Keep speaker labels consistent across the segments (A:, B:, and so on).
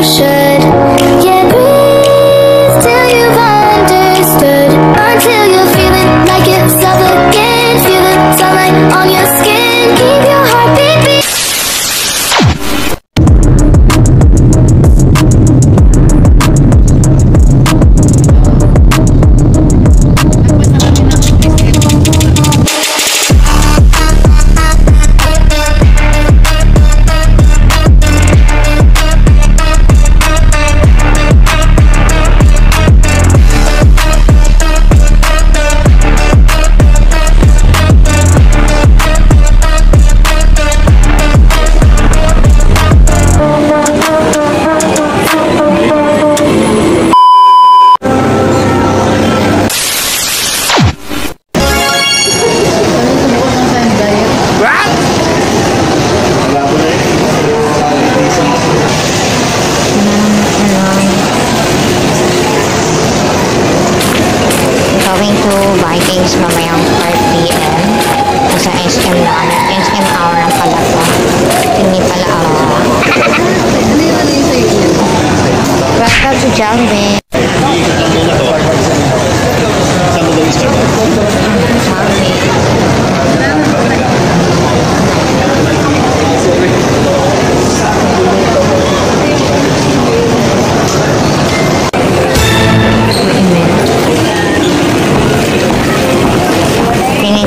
A: should. Yeah, breathe till you've understood, until you're feeling like yourself again, feeling sunlight on your skin. Keep your heartbeat beat.
B: Going to buy things mamayang 5 PM sa SM namin. SM Aura pala to. Hindi pala Aura. Welcome to Jollibee.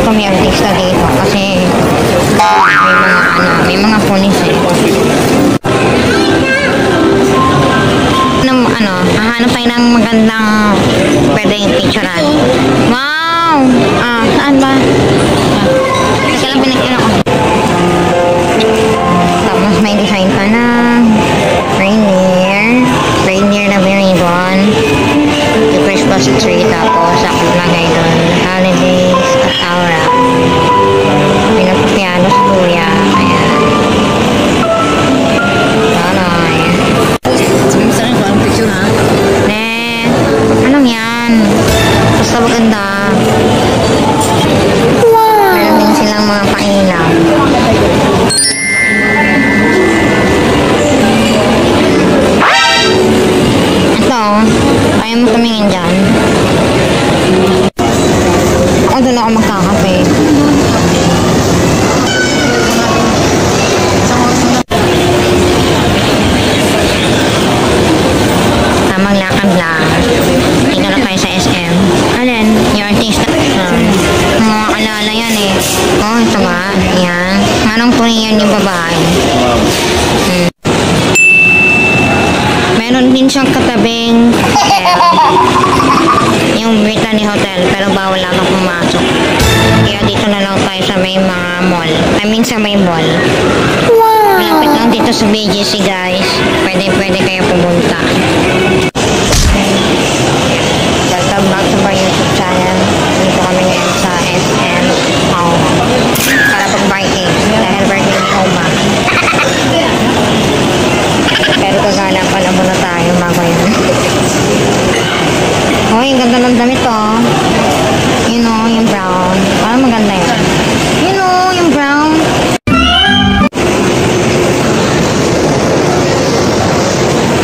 B: Communities na dito kasi may mga pulis eh. Hahanap tayo ng magandang pwedeng picturean. Wow! Saan ba? Kasi lang pinagkira ko. Tapos may design pa na reindeer na ribbon, yung Christmas tree, tapos ako lagay doon holidays at aura, pinagpapiano sa kuya. Ayan, ayan.
C: Saan ko ang picture ha?
B: Anong yan? Basta maganda. Meron din silang mga pailaw. Ito, ayaw mo tumingin dyan. Ako doon ako magkakape. Tamang lakad lang. Dito na tayo sa SM. Alin? Yung artista. Mga alala yan eh. Oh, ito ba? Ayan. Anong tunay yan yung babae? Meron din siyang katabing hotel. Yung Brittany Hotel, pero bawal lang pumasok. Kaya dito na lang tayo sa may mga mall. Sa may mall. Wow! Malapit lang dito sa BGC guys. Pwede kayo pumunta. Welcome back to my YouTube channel. Dito kami ngayon sa SM para pag-biking. Dahil birthday ni Oma. Pero kagala pala muna tayo bago yun. Oh, yung ganda ng damit oh. Yun oh, yung brown. Parang maganda yun. Yun oh, yung brown.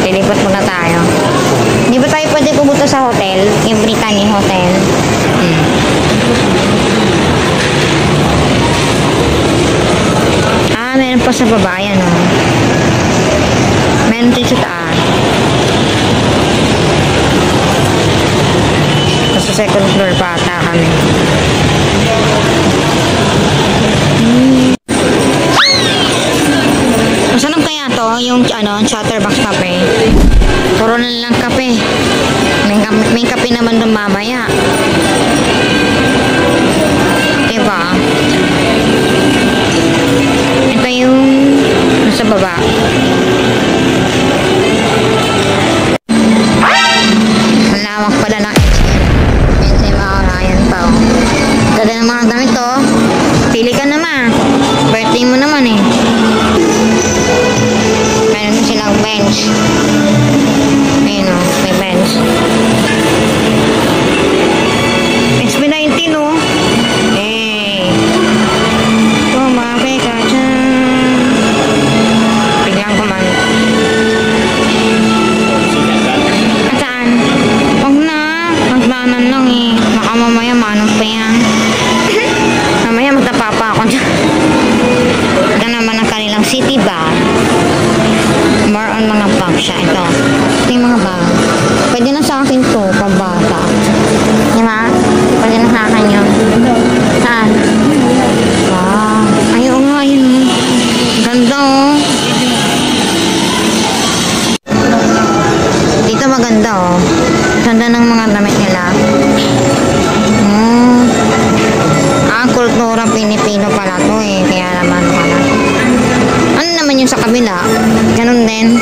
B: Lilipat muna tayo. Di ba tayo pwede pumunta sa hotel? Yung Brittany Hotel. Meron pa sa baba yan oh. Meron din sa taas. Sa second floor pa ata kami. Saan kaya to? Yung chatterbox cafe. Puro na lang kape. May kape naman doon mamaya. Diba? Ito yung nasa baba. Malawak pala na. Ganda ng mga gamit to. Pili ka naman. Birthday mo naman eh. Meron silang bench. Ayun o, may bench. XB19 o. Hey. Tumape ka dyan. Biglang kuman. siya. Ito yung mga bag. Pwede na sa akin to, pambata. Di ba? Pwede na sa akin yun. Saan? Wow. Ayun nga, yun. Ganda oh. Dito maganda oh. Ganda ng mga damit nila. Kultura Pilipino pala to eh. Kaya naman pala. Ano naman yung sa kabila? Ganun din.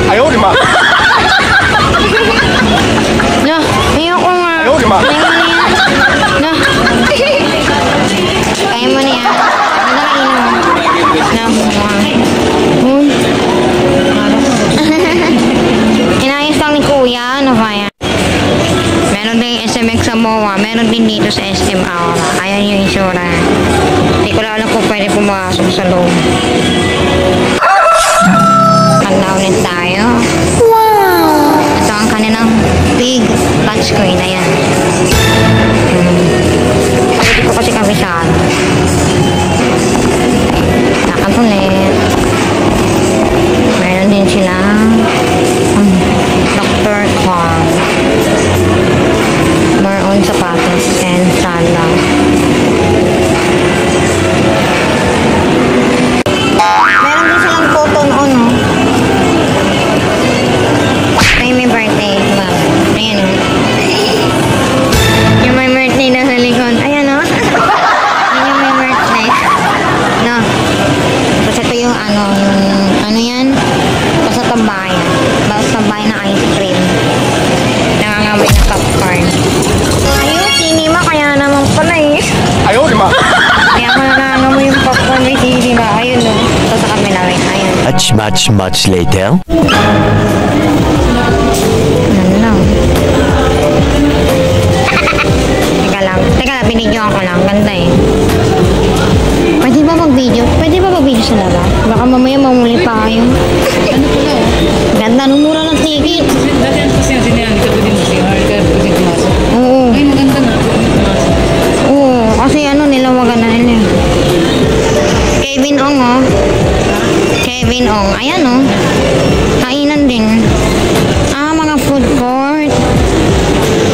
D: Ayaw, di ma.
B: No, ayoko nga.
D: Ayaw, di ma.
B: No. Kaya mo niya. No. Inayos lang ni Kuya. Ano ba yan? Meron din SMX sa MOA. Meron din dito sa SM Aura. Ayan yung insura. Hindi ko lang alam kung pwede pumasok sa loob. Panlaw ulit tayo. Wow! Ito ang kanilang big touchscreen. Ayan. Pwede ko kasi kabisado. Nakatulit. Meron din silang Dr. Kwan. More on sapatos and sandals. Meron din silang cotton on, no? Ay, may birthday, diba? Ayan, no? Yung may birthday na sa likod. Ayan, no? Ayan yung may birthday. No? Tapos ito yung ano yan? Basta tambayan. Basta tambayan na ice cream. Nangangamoy na popcorn. Ayun, sinima kaya naman pala eh.
D: Ayaw, di ma.
B: Kaya mo nangangamoy yung popcorn may sinima. Ayun no. Ito sa kabila rin. Ayun.
E: Much later.
B: Ano lang. Teka lang, binidyoan ko lang. Ganda eh. Pwede ba mag-video? Pwede ba mag-video sa labas? Baka mamaya mamuli pa kayo.
C: Ano pala oh?
B: Ganda, numura ng ticket.
C: Dati ang kasi yung sinihan, hindi ka pwede mag-CR, kaya pwede pumasok.
B: Oo.
C: Ay, maganda na.
B: Oo, kasi nilawagan na nila. Kevin Ong oh. Kevin Ong. Ayan oh. Kainan din. Mga food court.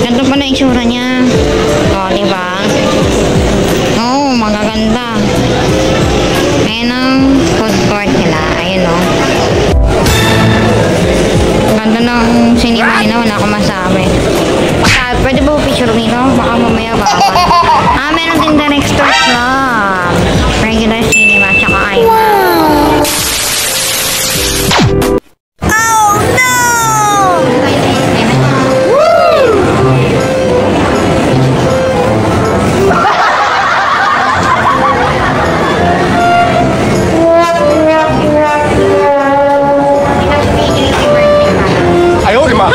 B: Ganda pa na itsura niya. O, diba? Oo, magaganda. Ayan ang food court nila. Ayan oh. Ganda ng sinima nila. Wala akong masabi. Pwede ba picture nito? Baka mamaya bawal. Meron din Director's Club. Regular cinema, tsaka IMAX. Oh no!
D: Ayaw, di ma.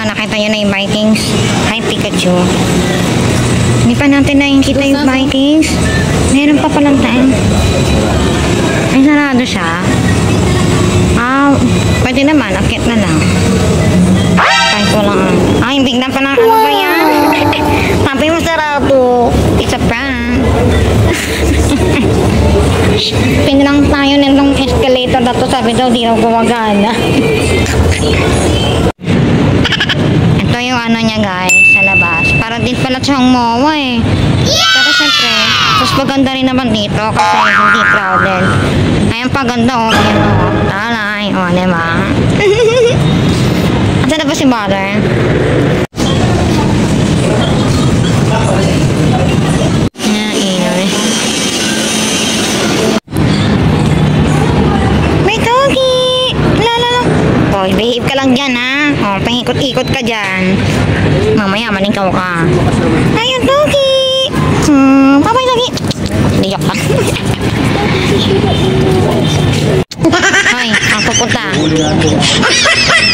B: Nakita nyo na yung Vikings? Hi, Pikachu. Hindi pa natin nakikita yung Vikings. Meron pa palang tayo. Ay, sarado siya. Pwede naman. Akit na lang. Kahit walang bigla pa na ano ba yan? Sabi mo sarado. It's a prank. Pinilang tayo nitong escalator na to. Sabi daw, di raw gumagana. Ito yung niya guys, sa labas. Para din pala siyang MOA eh. Pero syempre, mas maganda rin naman dito kasi hindi crowded. Ayan pa ganda oh. Ayan oh. Talay. O, diba? Asa na ba si Butter? May doggy! Lala. Hoy, behave ka lang dyan ha. O, pangikot-ikot ka dyan. Mamaya, malingkaw ka. Ayun, doggy! Papay, doggy! Diyak ka. Hoy, ang pupunta.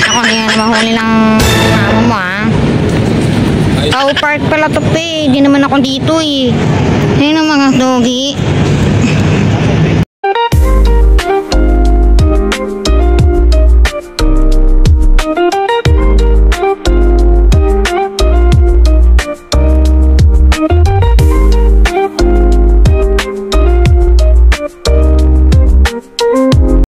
B: Ako, hindi nga naman huli ng mama mo ha. Cow park pala to pe. Hindi naman ako dito eh. Ayun ang mga doggy.